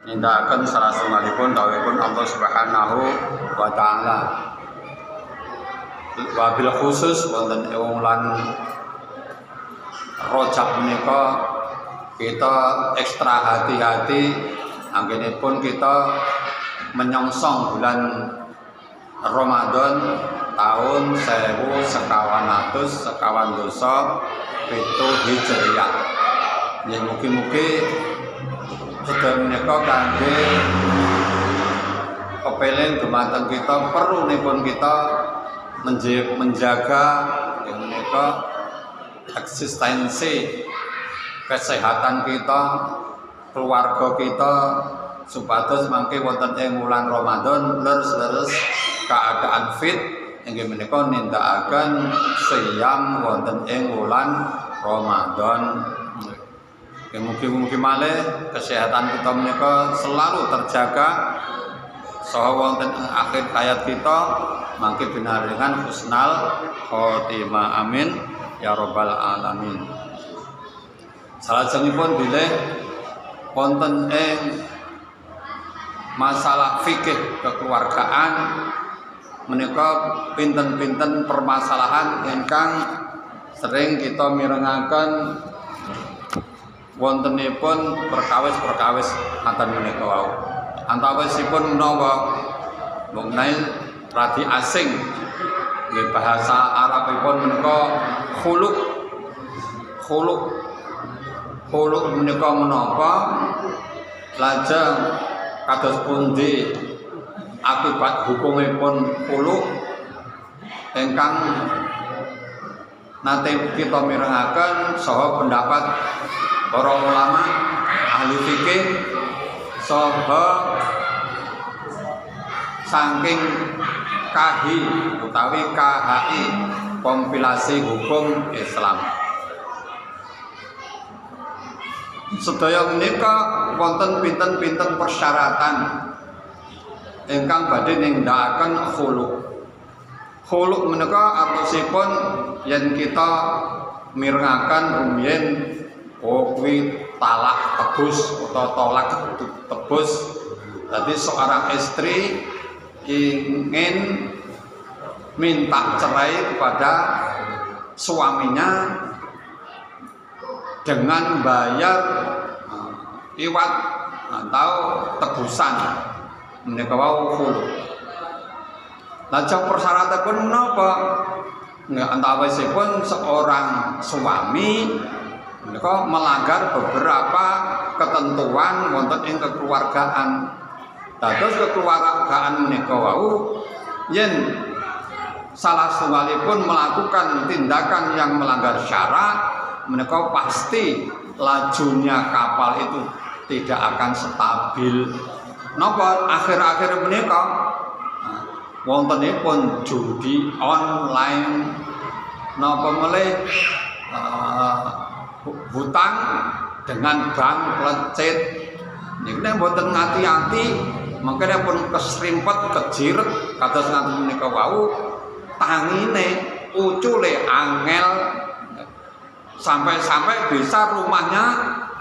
nindakaken salah setunggalipun dawuhipun Allah Subhanahu wa taala. Wabil khusus wonten ing wulan Rajab menika kita ekstra hati-hati anggenipun kita menyongsong bulan Ramadan tahun 1157 Hijriah. Ya mugi-mugi sedaya menika kangge kepeleng dumateng kita perlunipun kita menjaga menika eksistensi kesehatan kita, keluarga kita, supados mangke wonten ing wulan Ramadan leres-leres keadaan fit inggih menika nindakaken siyam wonten ing wulan Ramadan. Mugi-mugi malih kesehatan kita menika selalu terjaga saha wonten ing akhir hayat kita mangke binaringan husnal khotimah, amin ya rabbal alamin. Salajengipun bilih wonten ing masalah fikih kekeluargaan menika pinten-pinten permasalahan ingkang sering kita mirengaken wontenipun perkawis-perkawis ngaten menika wau. Antawisipun menawa mengenai radi asing nggih bahasa Arabipun menika khuluq menika menapa lajeng kados pundi akibat hukumipun khuluq ingkang nate kita mirengaken saha pendapat para ulama ahli fikih saha saking KHI utawi KHI kompilasi hukum Islam. Sedaya menika wonten pinten-pinten persyaratan ingkang badhe nindakaken khuluq. Khuluq menika artosipun yen kita mirengaken rumiyin kuwi talak tebus atau tolak tebus. Jadi seorang istri ingin minta cerai kepada suaminya dengan bayar iwat atau tebusan menika wau khuluq. Lajeng persyaratanipun menapa? Antawisipun seorang suami menika melanggar beberapa ketentuan wonten ing kekeluargaan. Dados kekeluargaan menika wau yen salah setunggalipun melakukan tindakan yang melanggar syarak menika pasti lajunya kapal itu tidak akan stabil. Napa akhir-akhir menika wontenipun judi online, napa melih hutang dengan bank plecet. Niku nek mboten ngati-ati mangke pun kesrimpet kejiret kados ngaten menika wau tangine ucule angel sampai bisa rumahnya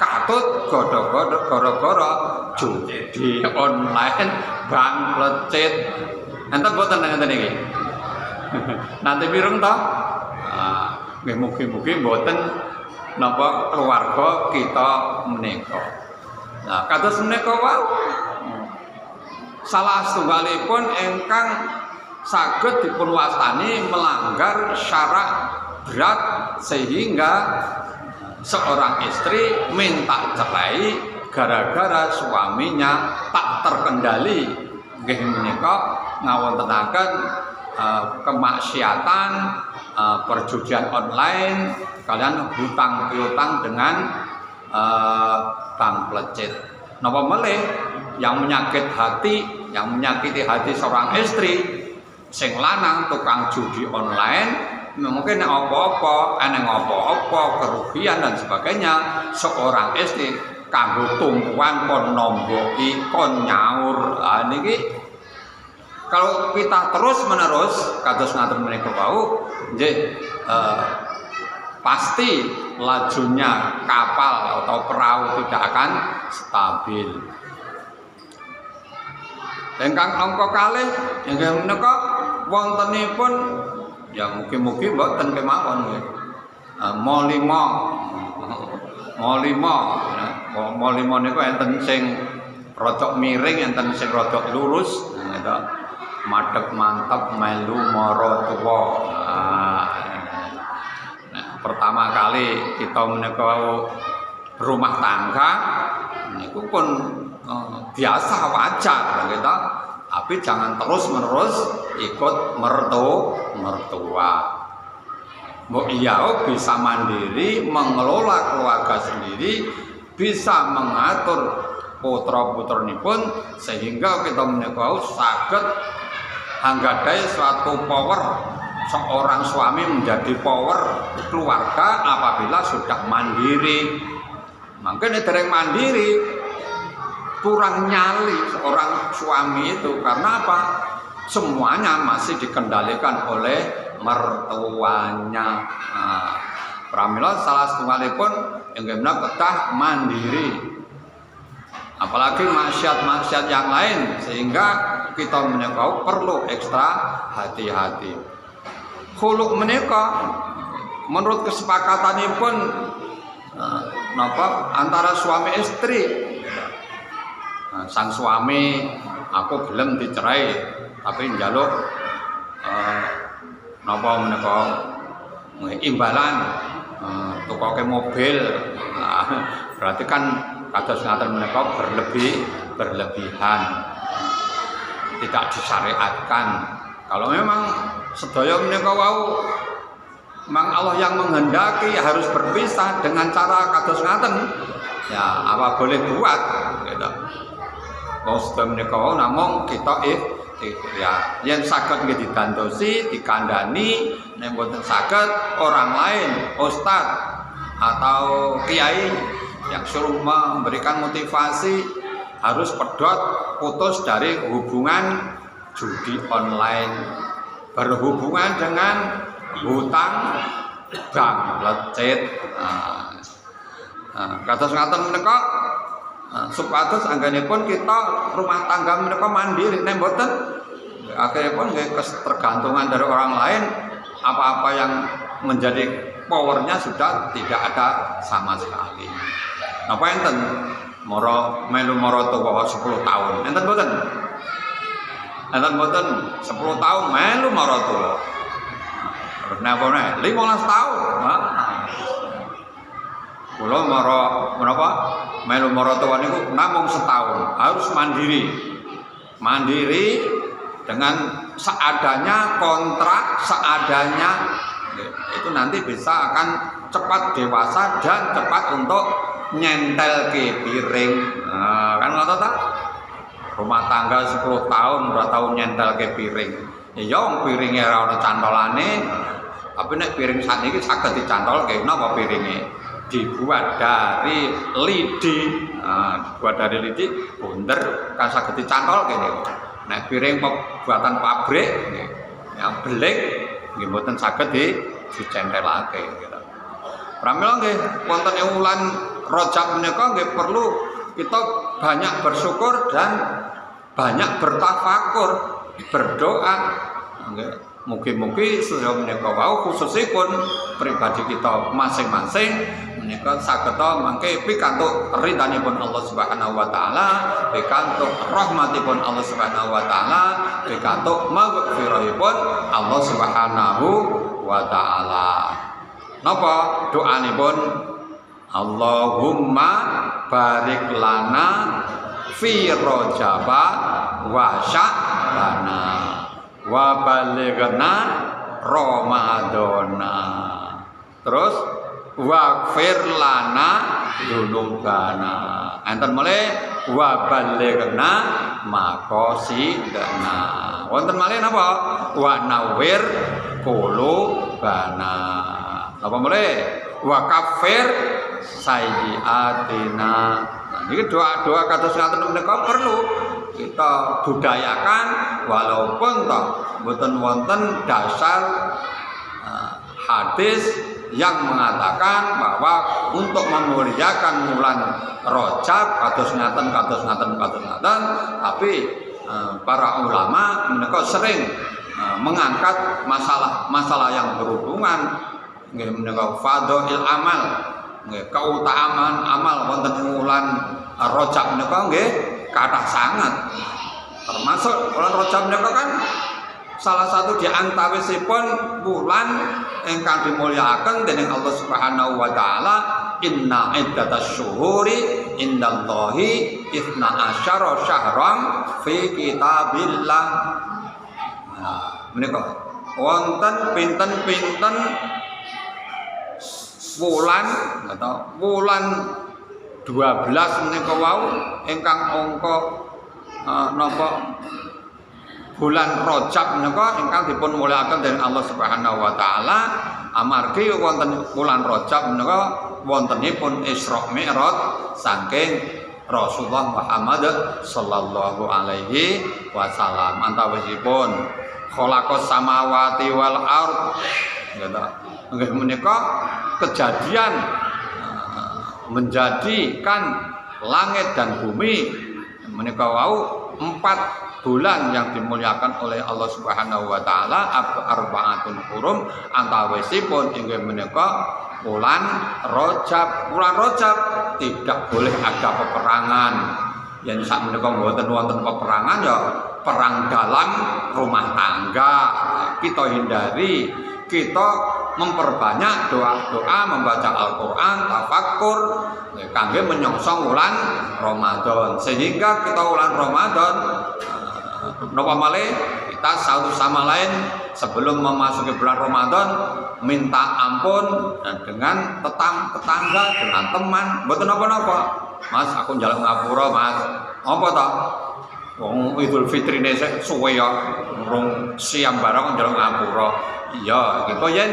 katut godhog-godhog gara-gara judi online bank plecet. Enten boten ngeten iki. Nanti pireng to? Nggih mugi-mugi boten napa keluarga kita menika. Nah, kados menika wau salah setunggalipun ingkang saged dipunwastani melanggar syarak berat sehingga seorang istri minta cerai gara-gara suaminya tak terkendali. Nggih menika ngawontenaken kemaksiatan perjudian online kalian hutang piutang dengan bank plecet. Napa melih yang menyakiti hati seorang istri sing lanang tukang judi online mungkin apa-apa kerugian dan sebagainya, seorang istri kanggo tumpuan kon nomboki kon nyaur. Niki kalau kita terus-menerus kados ngaten menika wau nggih pasti lajunya kapal atau perahu tidak akan stabil. Ingkang angka kalih inggih menika wontenipun ya mugi-mugi mboten kemawon nggih. Molima. Molima niku enten sing rada miring, enten sing rada lurus, gitu. Madhep mantep melu mara tuwa. Pertama kali kita menika berumah tangga niku pun biasa wajar gitu. Tapi jangan terus-menerus ikut mertua. Mbok iya bisa mandiri, mengelola keluarga sendiri, bisa mengatur putra-putranipun sehingga kita menika saged anggadhahi suatu power. Seorang suami menjadi power keluarga apabila sudah mandiri. Makanya dereng mandiri kurang nyali seorang suami itu karena apa? Semuanya masih dikendalikan oleh mertuanya. Pramila salah setunggalipun inggih kedah mandiri. Apalagi maksiat-maksiat yang lain sehingga kita menika perlu ekstra hati-hati. Khuluk menika menurut kesepakatanipun antara suami istri. Sang suami aku gelem dicerai tapi njaluk menika imbalan tukoke mobil. Berarti kan kados ngaten menika berlebihan. Tidak disyariatkan. Kalau memang sedaya menika wau memang Allah yang menghendaki harus berpisah dengan cara kados ngaten, ya apa boleh buat gitu. Wong sedaya menika wau namung kita ya yen saged nggih didandosi, dikandani, nek mboten saged orang lain, ustaz atau kiai yang suruh memberikan motivasi harus pedot putus dari hubungan judi online, berhubungan dengan hutang bank lecet. Kados ngaten menika supados anggenipun kita rumah tangga menika mandiri, nek mboten akhiripun nggih ketergantungan dari orang lain, apa-apa yang menjadi powernya sudah tidak ada sama sekali. Napa enten melu mara tuwa 10 tahun, enten mboten? Enten mboten 10 tahun melu mara tuwa. Napa meneh 15 tahun. Kula mara menapa? Melu mara tuwa niku namung setahun, harus mandiri. Mandiri dengan seadanya, kontrak seadanya. Itu nanti bisa akan cepat dewasa dan cepat untuk nyentel ke piring. Kan ngoten ta? Rumah tangga 10 tahun udah tahu nyentel ke piring. Ya wong piringe ora ana cantolane. Tapi nek piring sakniki saged dicantolke napa piringe? Dibuat dari lidi. Dibuat dari lidi bunder kan saged dicantolke niku. Nek piring buatan pabrik nggih, yang belik nggih mboten saged dicentelake gitu. Pramila nggih wonten ing wulan Rajab menika nggih perlu kita banyak bersyukur dan banyak bertafakur, berdoa. Mugi-mugi sedaya menika wau khususipun pribadi kita masing-masing menika sageta mangke pikantuk ridhanipun Allah Subhanahu wa taala, pikantuk rahmatipun Allah Subhanahu wa taala, pikantuk maghfirahipun Allah Subhanahu wa taala. Napa doanipun? Allahumma barik lana fi rajaba wa sya'bana wa balighna ramadhana. Terus waghfir lana dzunubana. Enten malih wa balighna maqasidana. Wonten malih napa? Wa nawwir qulubana. Napa malih? Wa kafir sayyiatina. Nah, ini doa-doa kados ngaten menika perlu kita budayakan walaupun toh mboten wonten dasar hadis yang mengatakan bahwa untuk memuliakan bulan Rajab kados ngaten, tapi para ulama menika sering mengangkat masalah yang berhubungan nggih menika fadhail amal, nggih keutamaan amal wonten wulan Rajab menika nggih kathah sanget. Termasuk wulan Rajab menika kan salah satu di antawisipun bulan ingkang dimulyakaken dening Allah Subhanahu wa taala. Inna iddatasy syuhuri indallahi 12 syahran fi kitabillah. Nah, menika wonten pinten-pinten wulan atau wulan 12 menika wau ingkang angka napa bulan Rajab menika ingkang dipun mulyakaken dening Allah Subhanahu wa taala amargi wonten bulan Rajab menika wontenipun Isra Mi'raj saking Rasulullah Muhammad sallallahu alaihi wasallam. Antawisipun khalaqas samawati wal ard nggih menika kejadian menjadikan langit dan bumi menika wau 4 bulan yang dimuliakan oleh Allah Subhanahu wa taala arbaatun hurum antawisipun inggih menika bulan Rajab. Bulan Rajab tidak boleh ada peperangan. Yang sak menika mboten wonten peperangan ya perang dalam rumah tangga. Kita hindari, kita memperbanyak doa-doa, membaca Al-Qur'an, tafakkur kangge menyongsong wulan Ramadan. Sehingga kita wulan Ramadan napa malih kita satu sama lain sebelum memasuki bulan Ramadan minta ampun dengan tetangga, dengan teman, mboten napa-napa. Mas, aku njaluk ngapura, Mas. Apa ta? Wong Idul Fitrine sik suwe ya, urung siam barang njaluk ngapura. Iya, kita yen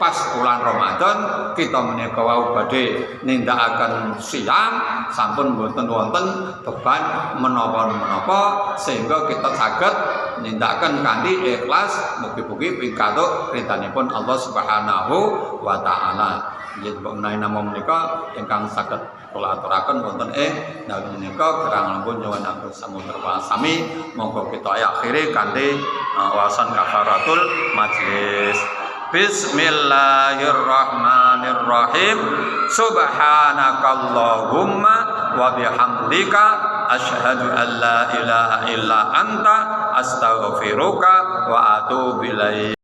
pas bulan Ramadan kita menika wau badhe nindakaken siam sampun mboten wonten beban menapa-menapa sehingga kita saged nindakaken kanthi ikhlas mugi-mugi pingkatuk ridhanipun Allah Subhanahu wa taala. Nggih menawi nama menika ingkang saged kula aturaken wonten ing dalem menika kirang langkung nyuwun atur samudra sami monggo kita akhiri kanthi wawasan kafaratul majlis. Bismillahirrahmanirrahim. Subhanakallahumma wa bihamdika asyhadu an la ilaha illa anta astaghfiruka wa atubu ilaik.